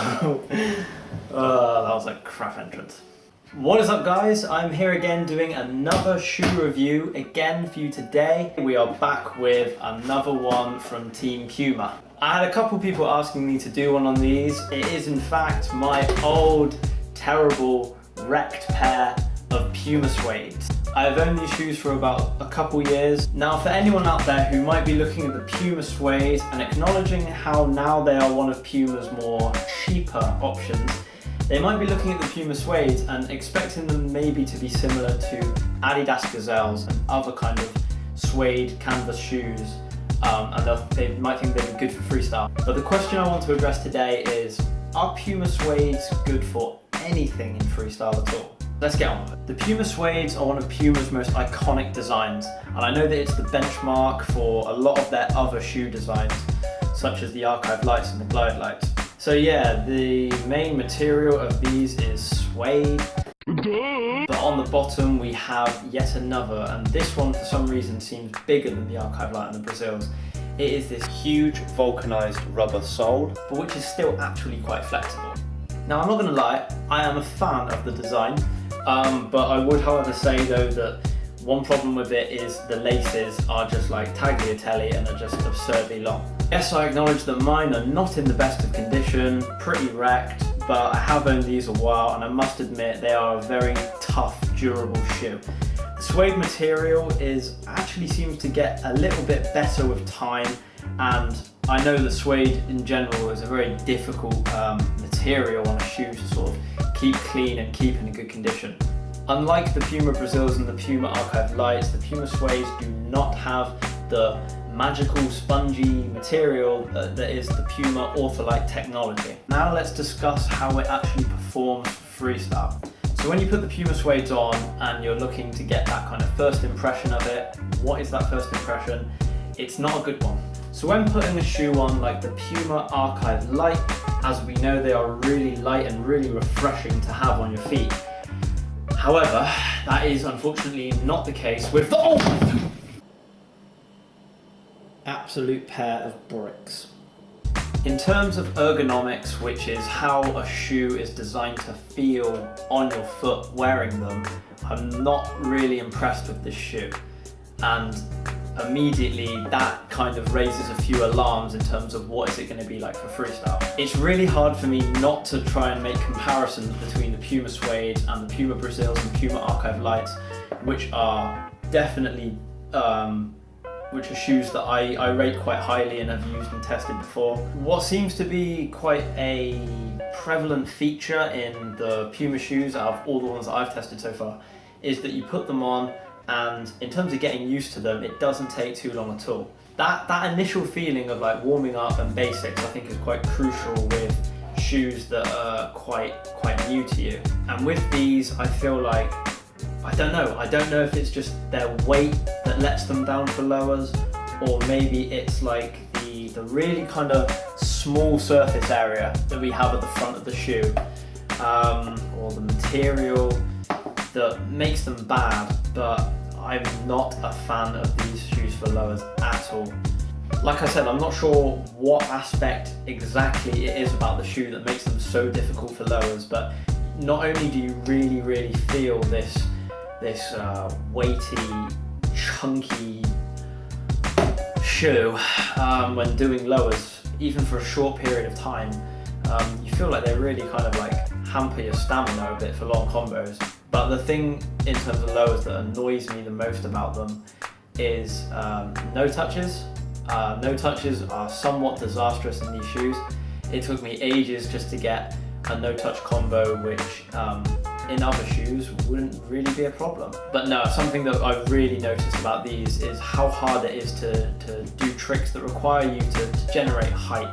That was a crap entrance. What is up, guys? I'm here again doing another shoe review again for you today. We are back with another one from Team Puma. I had a couple people asking me to do one on these. It is in fact my old, terrible, wrecked pair of Puma Suedes. I've owned these shoes for about a couple years. Now, for anyone out there who might be looking at the Puma Suedes and acknowledging how now they are one of Puma's more cheaper options, they might be looking at the Puma Suedes and expecting them maybe to be similar to Adidas Gazelles and other kind of suede canvas shoes, and they might think they'd be good for freestyle. But the question I want to address today is, are Puma Suedes good for anything in freestyle at all? Let's get on with it. The Puma Suedes are one of Puma's most iconic designs, and I know that it's the benchmark for a lot of their other shoe designs, such as the archive lights and the glide lights. So yeah, the main material of these is suede, but on the bottom we have yet another, and this one for some reason seems bigger than the archive light and the Brazils. It is this huge vulcanized rubber sole, but which is still actually quite flexible. Now, I'm not gonna lie, I am a fan of the design, but I would however say though that one problem with it is the laces are just like tagliatelle and are just absurdly long. Yes, I acknowledge that mine are not in the best of condition, pretty wrecked, but I have owned these a while and I must admit they are a very tough, durable shoe. The suede material actually seems to get a little bit better with time, and I know that suede in general is a very difficult material on a shoe to sort of keep clean and keep in a good condition. Unlike the Puma Brazils and the Puma Archive Lights, the Puma Suedes do not have the magical spongy material that is the Puma Ortholite technology. Now let's discuss how it actually performs for freestyle. So when you put the Puma Suedes on and you're looking to get that kind of first impression of it, what is that first impression? It's not a good one. So when putting a shoe on like the Puma Archive Light, as we know they are really light and really refreshing to have on your feet. However, that is unfortunately not the case with the absolute pair of bricks. In terms of ergonomics, which is how a shoe is designed to feel on your foot wearing them, I'm not really impressed with this shoe. And immediately that kind of raises a few alarms in terms of what is it going to be like for freestyle. It's really hard for me not to try and make comparisons between the Puma Suede and the Puma Brazils and Puma Archive Lights, which are definitely which are shoes that I rate quite highly and have used and tested before. What seems to be quite a prevalent feature in the Puma shoes out of all the ones that I've tested so far is that you put them on, and in terms of getting used to them, it doesn't take too long at all. That initial feeling of like warming up and basics I think is quite crucial with shoes that are quite new to you. And with these, I feel like, I don't know if it's just their weight that lets them down for lowers, or maybe it's like the really kind of small surface area that we have at the front of the shoe, or the material that makes them bad, but I'm not a fan of these shoes for lowers at all. Like I said, I'm not sure what aspect exactly it is about the shoe that makes them so difficult for lowers, but not only do you really feel this weighty, chunky shoe when doing lowers, even for a short period of time, you feel like they really kind of like hamper your stamina a bit for long combos. But the thing in terms of lowers that annoys me the most about them is no touches. No touches are somewhat disastrous in these shoes. It took me ages just to get a no touch combo, which in other shoes wouldn't really be a problem. But no, something that I've really noticed about these is how hard it is to do tricks that require you to generate height.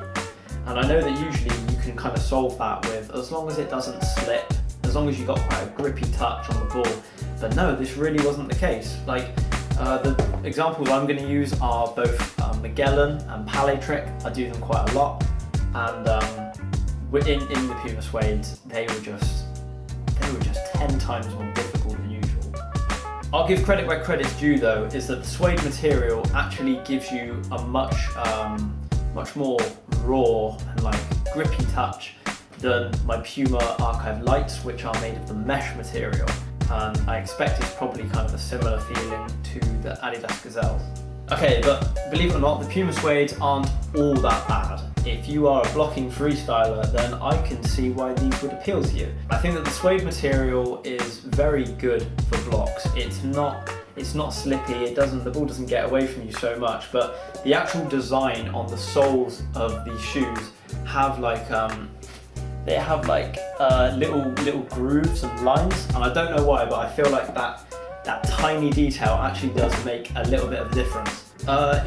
And I know that usually you can kind of solve that with, as long as it doesn't slip, as long as you've got quite a grippy touch on the ball. But no, this really wasn't the case. Like, the examples I'm going to use are both Magellan and Palais trick. I do them quite a lot. And in the Puma Suedes, they were just 10 times more difficult than usual. I'll give credit where credit's due though, is that the suede material actually gives you a much more raw and like grippy touch than my Puma Archive Lights, which are made of the mesh material. And I expect it's probably kind of a similar feeling to the Adidas Gazelles. Okay, but believe it or not, the Puma Suedes aren't all that bad. If you are a blocking freestyler, then I can see why these would appeal to you. I think that the suede material is very good for blocks. It's not slippy, the ball doesn't get away from you so much, but the actual design on the soles of these shoes have like little grooves and lines, and I don't know why, but I feel like that tiny detail actually does make a little bit of a difference.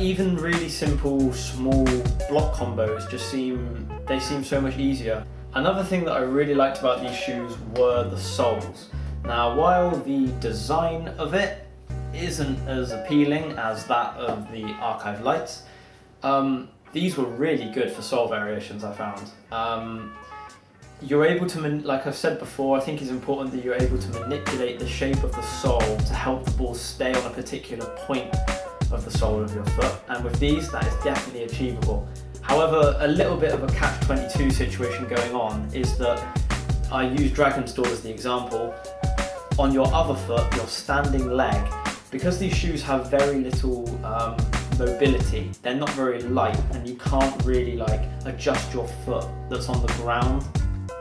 Even really simple, small block combos seem so much easier. Another thing that I really liked about these shoes were the soles. Now, while the design of it isn't as appealing as that of the Archive Lights, these were really good for sole variations, I found. You're able to, like I've said before, I think it's important that you're able to manipulate the shape of the sole to help the ball stay on a particular point of the sole of your foot, and with these that is definitely achievable. However, a little bit of a catch-22 situation going on is that I use Dragonstore as the example. On your other foot, your standing leg, because these shoes have very little mobility, they're not very light, and you can't really like adjust your foot that's on the ground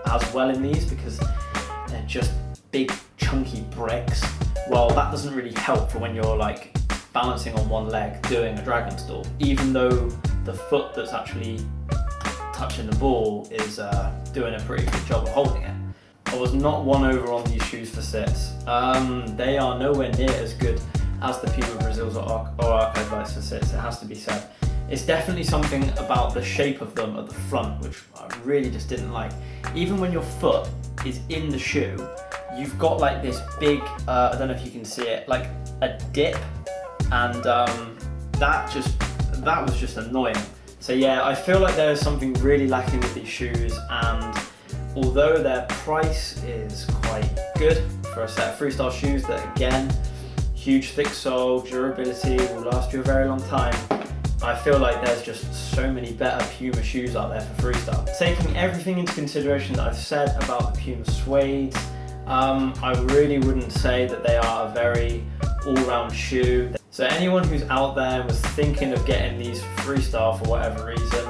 as well in these because they're just big chunky bricks. Well, that doesn't really help for when you're like balancing on one leg doing a Dragonstore, even though the foot that's actually touching the ball is doing a pretty good job of holding it. I was not won over on these shoes for sits. They are nowhere near as good as the Puma Brazils or Archive Lights for sits, it has to be said. It's definitely something about the shape of them at the front which I really just didn't like. Even when your foot is in the shoe, you've got like this big, I don't know if you can see it, like a dip, and that was just annoying. So yeah, I feel like there is something really lacking with these shoes, and although their price is quite good for a set of freestyle shoes that, again, huge thick sole, durability, will last you a very long time, I feel like there's just so many better Puma shoes out there for freestyle. Taking everything into consideration that I've said about the Puma Suedes, I really wouldn't say that they are a very all-round shoe. So anyone who's out there and was thinking of getting these for freestyle for whatever reason,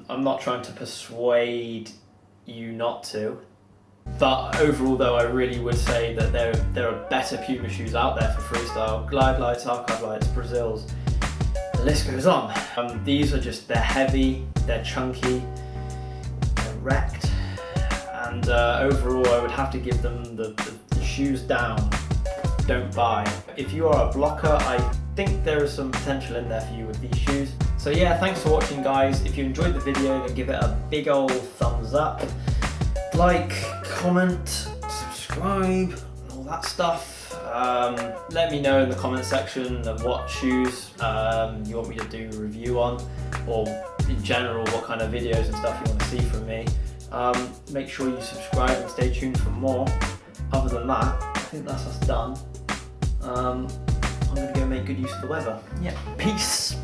I'm not trying to persuade you not to. But overall though, I really would say that there are better Puma shoes out there for freestyle. Glide Lights, Archive Lights, Brazils, the list goes on. These are just, they're heavy, they're chunky, they're wrecked, and overall I would have to give them the shoes down, don't buy. If you are a blocker, I think there is some potential in there for you with these shoes. So yeah, thanks for watching guys. If you enjoyed the video, then give it a big old thumbs up. Like, comment, subscribe, and all that stuff. Let me know in the comment section of what shoes you want me to do a review on, or in general what kind of videos and stuff you want to see from me. Make sure you subscribe and stay tuned for more. Other than that, I think that's us done. I'm going to go make good use of the weather. Yeah, peace.